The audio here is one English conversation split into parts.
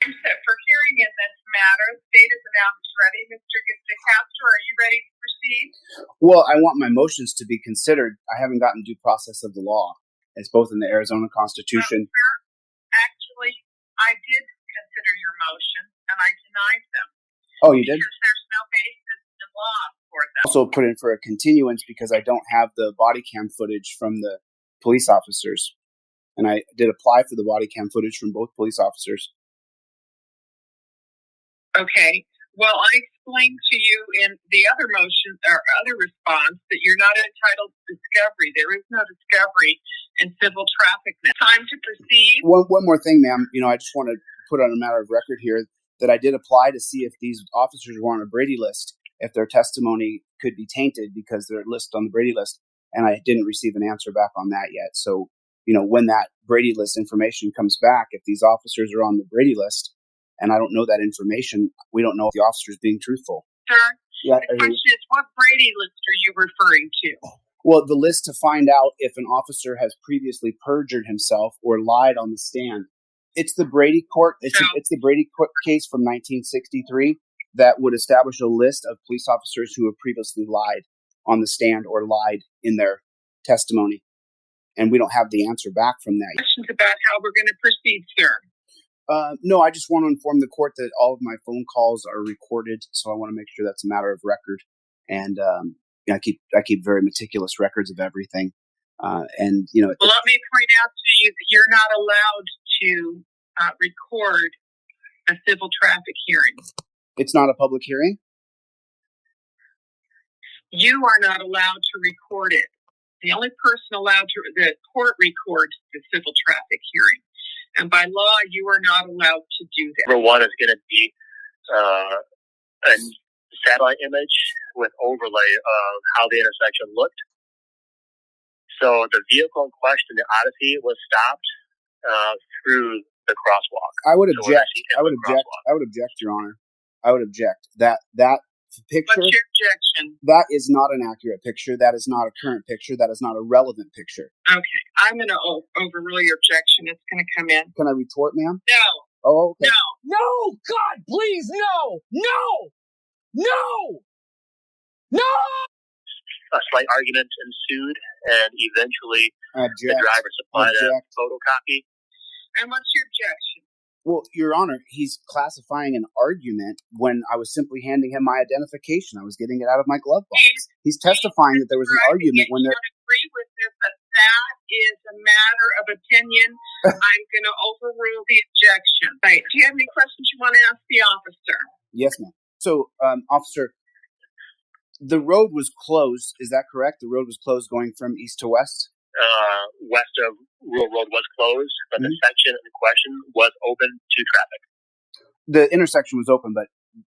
Set for hearing in this matter. The state is announced ready. Mr. DeCastro, are you ready to proceed? Well, I want my motions to be considered. I haven't gotten due process of the law. It's both in the Arizona Constitution. Well, sir, actually, I did consider your motion, and I denied them. Oh, you did? Because there's no basis in law for them. Also put in for a continuance because I don't have the body cam footage from the police officers. And I did apply for the body cam footage from both police officers. Okay. Well, I explained to you in the other motion or other response that you're not entitled to discovery. There is no discovery in civil traffic. Time to proceed. One more thing, ma'am. I just want to put on a matter of record here that I did apply to see if these officers were on a Brady list, if their testimony could be tainted because they're listed on the Brady list, and I didn't receive an answer back on that yet. So, when that Brady list information comes back, if these officers are on the Brady list, and I don't know that information, we don't know if the officer is being truthful. Sir, the question is, what Brady list are you referring to? Well, the list to find out if an officer has previously perjured himself or lied on the stand. It's the Brady court. It's the Brady court case from 1963 that would establish a list of police officers who have previously lied on the stand or lied in their testimony. And we don't have the answer back from that. Questions about how we're going to proceed, sir? No, I just want to inform the court that all of my phone calls are recorded, so I want to make sure that's a matter of record. And I keep very meticulous records of everything. Well, let me point out to you that you're not allowed to record a civil traffic hearing. It's not a public hearing? You are not allowed to record it. The only person allowed to the court records the civil traffic hearing. And by law, you are not allowed to do that. Number one is going to be a satellite image with overlay of how the intersection looked. So the vehicle in question, the Odyssey, was stopped through the crosswalk. I would object. I would object, Your Honor. I would object. That picture. What's your objection? That is not an accurate picture. That is not a current picture. That is not a relevant picture. Okay. I'm going to overrule your objection. It's going to come in. Can I retort, ma'am? No. Oh, okay. No. No! God, please, no! No! No! No! A slight argument ensued, and eventually the driver supplied a photocopy. And what's your objection? Well, Your Honor, he's classifying an argument when I was simply handing him my identification. I was getting it out of my glove box. He's testifying that there was an argument when there... I don't agree with this, but that is a matter of opinion. I'm going to overrule the objection. Right. Do you have any questions you want to ask the officer? Yes, ma'am. So, officer, the road was closed. Is that correct? The road was closed going from east to west? West of Rural Road was closed, but the section in question was open to traffic. The intersection was open, but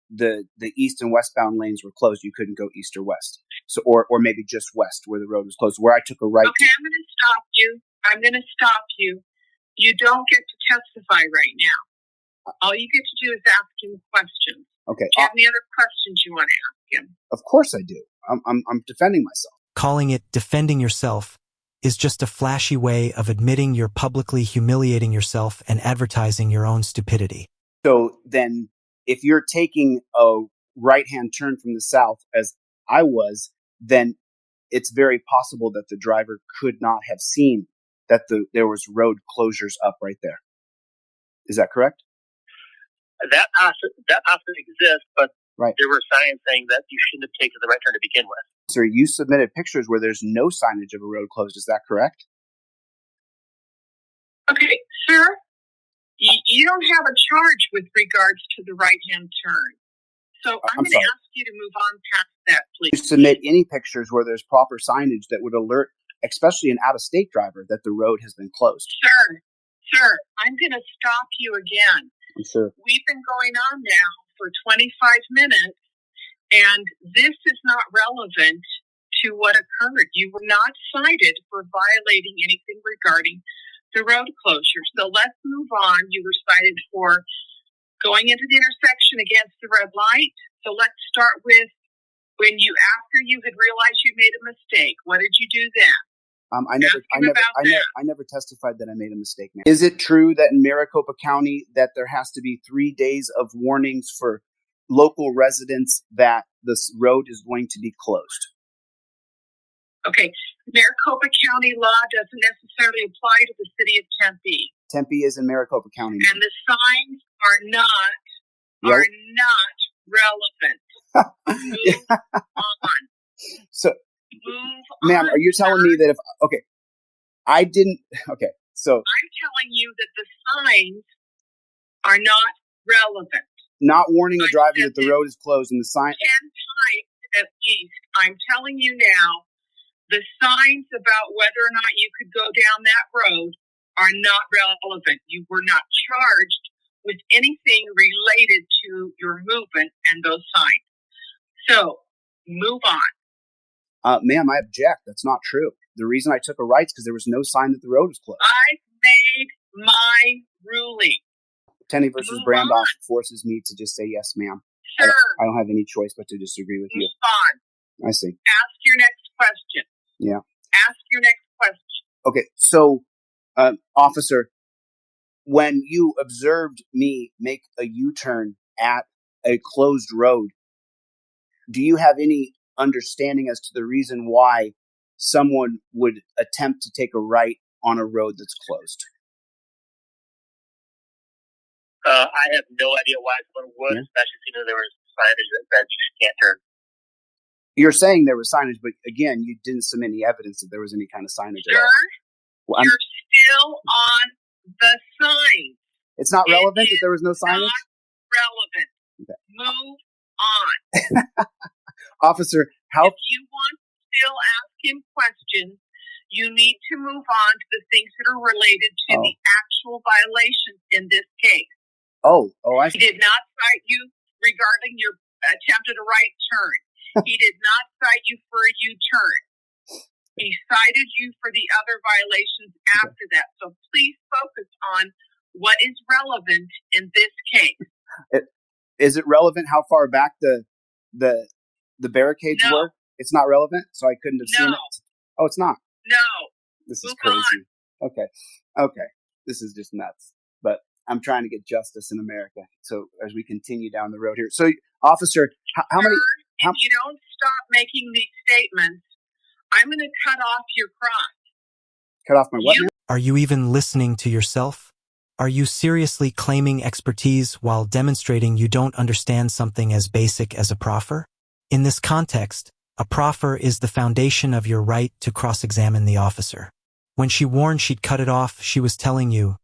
the east and westbound lanes were closed. You couldn't go east or west. So, or maybe just west where the road was closed, where I took a right. Okay, I'm going to stop you. You don't get to testify right now. All you get to do is ask him questions. Okay. Do you have any other questions you want to ask him? Of course I do. I'm defending myself. Calling it defending yourself is just a flashy way of admitting you're publicly humiliating yourself and advertising your own stupidity. So then, if you're taking a right-hand turn from the south, as I was, then it's very possible that the driver could not have seen that there was road closures up right there. Is that correct? That possibly exists, but right. There were signs saying that you shouldn't have taken the right turn to begin with. Sir, you submitted pictures where there's no signage of a road closed. Is that correct? Okay, sir, you don't have a charge with regards to the right-hand turn. So I'm going to ask you to move on past that, please. You submit any pictures where there's proper signage that would alert, especially an out-of-state driver, that the road has been closed. Sir, I'm going to stop you again. I'm sure. We've been going on now for 25 minutes, and this is not relevant to what occurred. You were not cited for violating anything regarding the road closure. So let's move on. You were cited for going into the intersection against the red light. So let's start with after you had realized you made a mistake. What did you do then? I never testified that I made a mistake, man. Is it true that in Maricopa County that there has to be 3 days of warnings for local residents that this road is going to be closed? Okay. Maricopa County law doesn't necessarily apply to the city of Tempe. Tempe is in Maricopa County. And the signs are not relevant. Move on. So, move ma'am, on, are you telling me that I'm telling you that the signs are not relevant. Not warning the driver that the road is closed and the sign. 10 times at least. I'm telling you now, the signs about whether or not you could go down that road are not relevant. You were not charged with anything related to your movement and those signs. So, move on. Ma'am, I object. That's not true. The reason I took a right is because there was no sign that the road was closed. I've made my ruling. Tenney versus Brandoff forces me to just say yes, ma'am. Sir. I don't have any choice but to disagree with you. Move on. I see. Ask your next question. Yeah. Ask your next question. Okay, so, officer, when you observed me make a U-turn at a closed road, do you have any understanding as to the reason why someone would attempt to take a right on a road that's closed? I have no idea why someone would, especially seeing that there was signage that said you can't turn. You're saying there was signage, but again, you didn't submit any evidence that there was any kind of signage at all. Well, you're still on the sign. It's not relevant that there was no signage? Not relevant. Okay. Move on. Officer, if you want to still ask him questions, you need to move on to the things that are related to the actual violations in this case. I see. He did not cite you regarding your attempted a right turn. He did not cite you for a U-turn. He cited you for the other violations after that. So please focus on what is relevant in this case. Is it relevant how far back the barricades were? It's not relevant, so I couldn't have seen it? Oh, it's not? No. This is crazy. Okay. This is just nuts. But I'm trying to get justice in America. So as we continue down the road here. So, officer, how many... If you don't stop making these statements, I'm going to cut off your crotch. Cut off my what? Are you even listening to yourself? Are you seriously claiming expertise while demonstrating you don't understand something as basic as a proffer? In this context, a proffer is the foundation of your right to cross-examine the officer. When she warned she'd cut it off, she was telling you,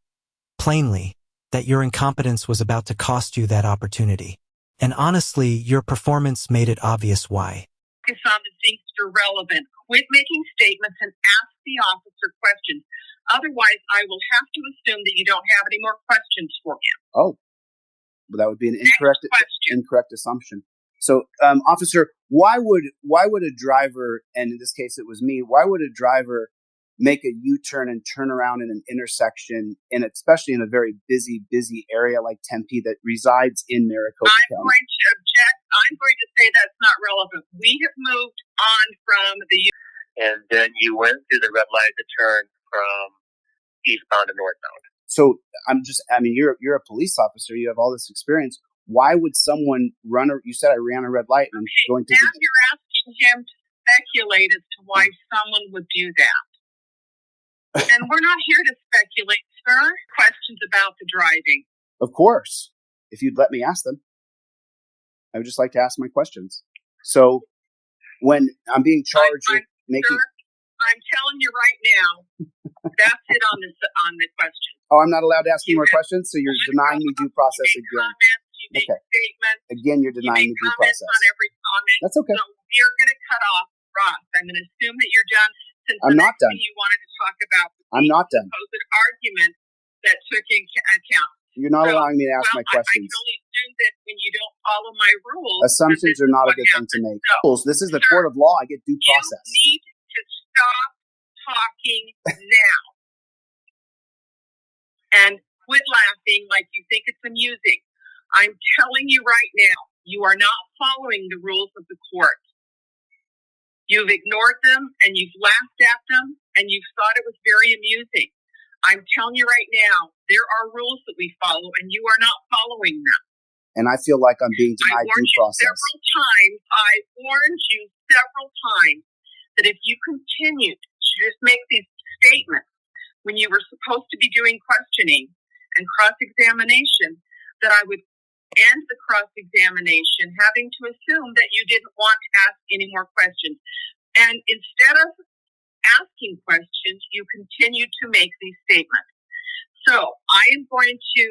plainly, that your incompetence was about to cost you that opportunity. And honestly, your performance made it obvious why. Focus on the things that are relevant. Quit making statements and ask the officer questions. Otherwise, I will have to assume that you don't have any more questions for him. Oh, well, that would be an incorrect assumption. So, officer, why would a driver, and in this case it was me, why would a driver make a U-turn and turn around in an intersection, especially in a very busy area like Tempe that resides in Maricopa County? I'm going to object. I'm going to say that's not relevant. We have moved on from the... And then you went through the red light to turn from eastbound to northbound. So you're a police officer. You have all this experience. Why would someone you said I ran a red light and I'm going to... Now you're asking him to speculate as to why someone would do that. And we're not here to speculate, sir. Questions about the driving. Of course. If you'd let me ask them. I would just like to ask my questions. So when I'm being charged with making... Sir, I'm telling you right now, that's it on the question. Oh, I'm not allowed to ask you more questions? So you're denying me due process again. You make statements. Again, you're denying me due process. On every comment. That's okay. So you're going to cut off Ross. I'm going to assume that you're done. Since I'm not done. You wanted to talk about I'm not done. Supposed argument that took into account. You're not allowing me to ask my questions. I can only assume that when you don't follow my rules... Assumptions are not a good thing to make. So, this is the court of law. I get due process. You need to stop talking now. And quit laughing like you think it's amusing. I'm telling you right now, you are not following the rules of the court. You've ignored them, and you've laughed at them, and you've thought it was very amusing. I'm telling you right now, there are rules that we follow, and you are not following them. And I feel like I'm being I denied warned due you process. several times that if you continued to just make these statements when you were supposed to be doing questioning and cross-examination, that I would end the cross-examination having to assume that you didn't want to ask any more questions. And instead of asking questions, you continue to make these statements. So I am going to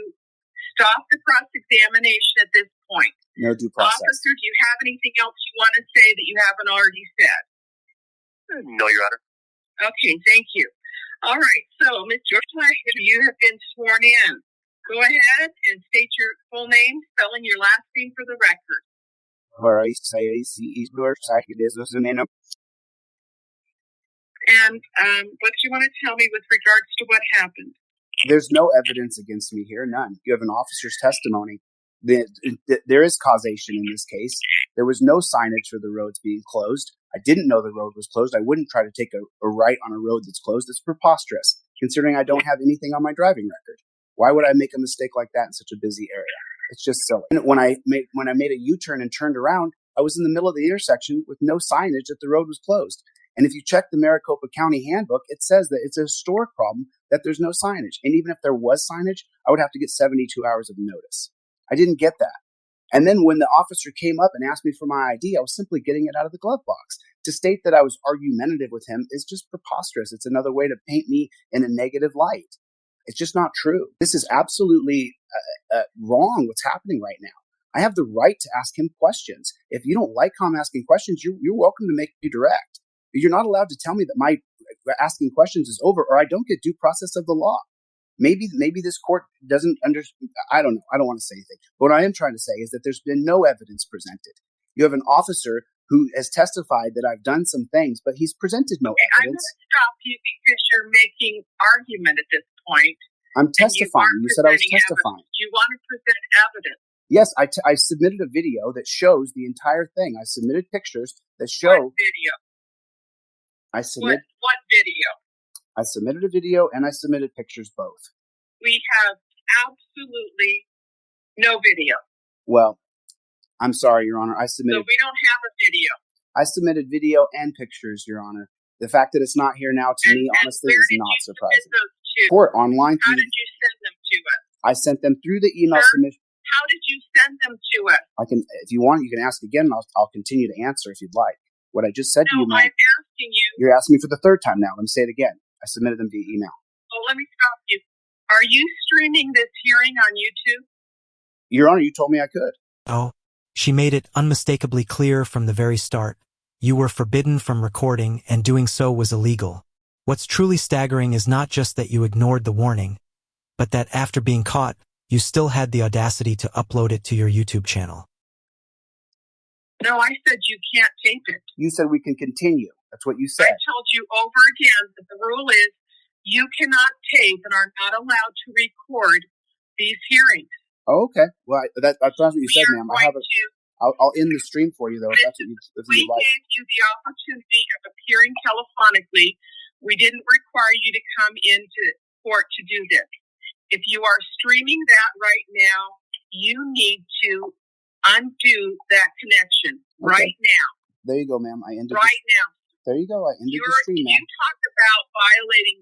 stop the cross-examination at this point. No due process. Officer, do you have anything else you want to say that you haven't already said? No, Your Honor. Okay, thank you. All right, so Ms. George, you have been sworn in. Go ahead and state your full name, spelling your last name for the record. All right, And what do you want to tell me with regards to what happened? There's no evidence against me here, none. You have an officer's testimony. There is causation in this case. There was no signage for the roads being closed. I didn't know the road was closed. I wouldn't try to take a right on a road that's closed. It's preposterous, considering I don't have anything on my driving record. Why would I make a mistake like that in such a busy area? It's just silly. And when I made a U-turn and turned around, I was in the middle of the intersection with no signage that the road was closed. And if you check the Maricopa County handbook, it says that it's a historic problem that there's no signage. And even if there was signage, I would have to get 72 hours of notice. I didn't get that. And then when the officer came up and asked me for my ID, I was simply getting it out of the glove box. To state that I was argumentative with him is just preposterous. It's another way to paint me in a negative light. It's just not true. This is absolutely wrong what's happening right now. I have the right to ask him questions. If you don't like how I'm asking questions, you're welcome to make me direct. You're not allowed to tell me that my asking questions is over or I don't get due process of the law. Maybe this court doesn't understand. I don't know. I don't want to say anything. But what I am trying to say is that there's been no evidence presented. You have an officer who has testified that I've done some things, but he's presented no evidence. I'm going to stop you because you're making argument at this point. I'm testifying. You said I was testifying. Do you want to present evidence? Yes, I submitted a video that shows the entire thing. I submitted pictures that show. What video? What video? I submitted a video and I submitted pictures both. We have absolutely no video. Well, I'm sorry, Your Honor. So we don't have a video. I submitted video and pictures, Your Honor. The fact that it's not here now to me, honestly, is not surprising. Court online. How did you send them to us? I sent them through the email submission. How did you send them to us? I can, if you want, you can ask again. I'll continue to answer if you'd like. What I just said to you, ma'am. I'm asking you. You're asking me for the third time now. Let me say it again. I submitted them via email. Oh, let me stop you. Are you streaming this hearing on YouTube? Your Honor, you told me I could. Oh, she made it unmistakably clear from the very start. You were forbidden from recording, and doing so was illegal. What's truly staggering is not just that you ignored the warning, but that after being caught, you still had the audacity to upload it to your YouTube channel. No, I said you can't tape it. You said we can continue. That's what you said. I told you over again that the rule is you cannot tape and are not allowed to record these hearings. Oh, okay. Well, that's what you said, ma'am. I'll end the stream for you, though, if that's what we you'd like. gave you the opportunity of appearing telephonically. We didn't require you to come into court to do this. If you are streaming that right now, you need to undo that connection right now. There you go, ma'am. I ended right now. There you go. I ended the stream, ma'am. You talked about violating